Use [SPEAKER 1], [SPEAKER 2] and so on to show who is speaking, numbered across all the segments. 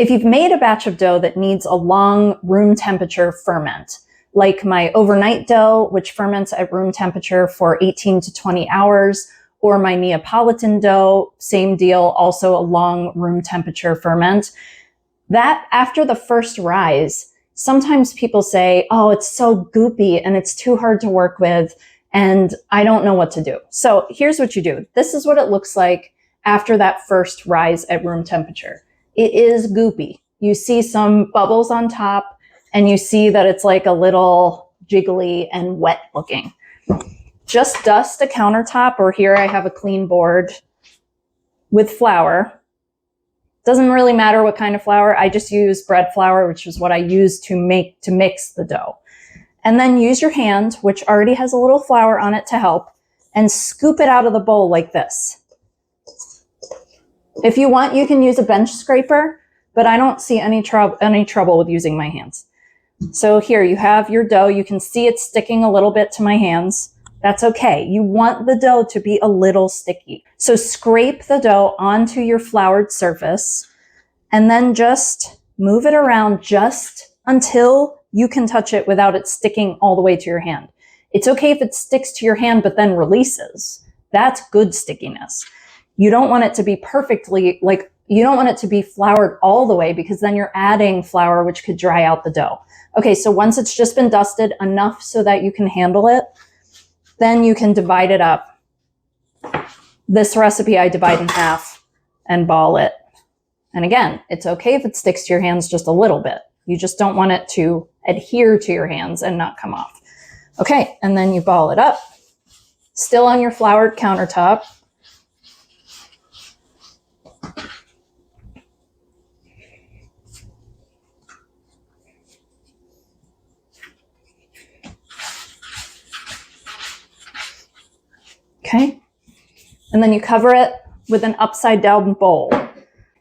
[SPEAKER 1] If you've made a batch of dough that needs a long room temperature ferment, like my overnight dough, which ferments at room temperature for 18 to 20 hours, or my Neapolitan dough, same deal, also a long room temperature ferment, that after the first rise, sometimes people say, oh, it's so goopy and it's too hard to work with and I don't know what to do. So here's what you do. This is what it looks like after that first rise at room temperature. It is goopy. You see some bubbles on top and you see that it's like a little jiggly and wet looking. Just dust a countertop, or here I have a clean board with flour. Doesn't really matter what kind of flour. I just use bread flour, which is what I use to mix the dough. And then use your hand, which already has a little flour on it to help, and scoop it out of the bowl like this. If you want, you can use a bench scraper, but I don't see any trouble with using my hands. So here you have your dough. You can see it's sticking a little bit to my hands. That's okay. You want the dough to be a little sticky. So scrape the dough onto your floured surface and then just move it around just until you can touch it without it sticking all the way to your hand. It's okay if it sticks to your hand but then releases. That's good stickiness. You don't want it to be perfectly, you don't want it to be floured all the way, because then you're adding flour, which could dry out the dough. Okay, so once it's just been dusted enough so that you can handle it, then you can divide it up. This recipe I divide in half and ball it. And again, it's okay if it sticks to your hands just a little bit. You just don't want it to adhere to your hands and not come off. Okay, and then you ball it up, still on your floured countertop. Okay, and then you cover it with an upside down bowl.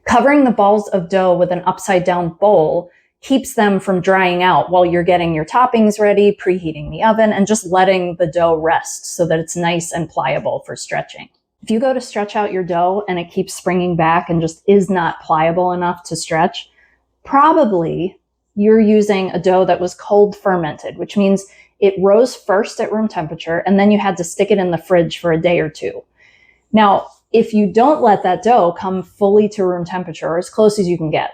[SPEAKER 1] Covering the balls of dough with an upside down bowl keeps them from drying out while you're getting your toppings ready, preheating the oven, and just letting the dough rest so that it's nice and pliable for stretching. If you go to stretch out your dough and it keeps springing back and just is not pliable enough to stretch, probably you're using a dough that was cold fermented, which means it rose first at room temperature and then you had to stick it in the fridge for a day or two. Now, if you don't let that dough come fully to room temperature, or as close as you can get,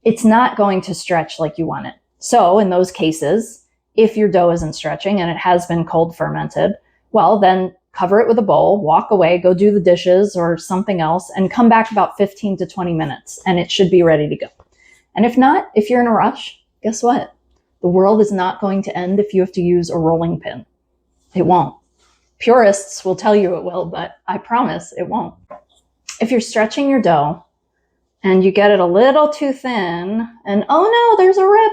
[SPEAKER 1] it's not going to stretch like you want it. So in those cases, if your dough isn't stretching and it has been cold fermented, well, then cover it with a bowl, walk away, go do the dishes or something else, and come back about 15 to 20 minutes, and it should be ready to go. And if not, if you're in a rush, guess what? The world is not going to end if you have to use a rolling pin. It won't. Purists will tell you it will, but I promise it won't. If you're stretching your dough and you get it a little too thin and oh no, there's a rip,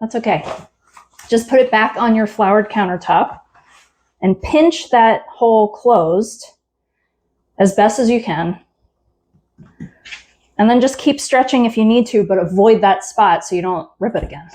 [SPEAKER 1] that's okay. Just put it back on your floured countertop and pinch that hole closed as best as you can. And then just keep stretching if you need to, but avoid that spot so you don't rip it again.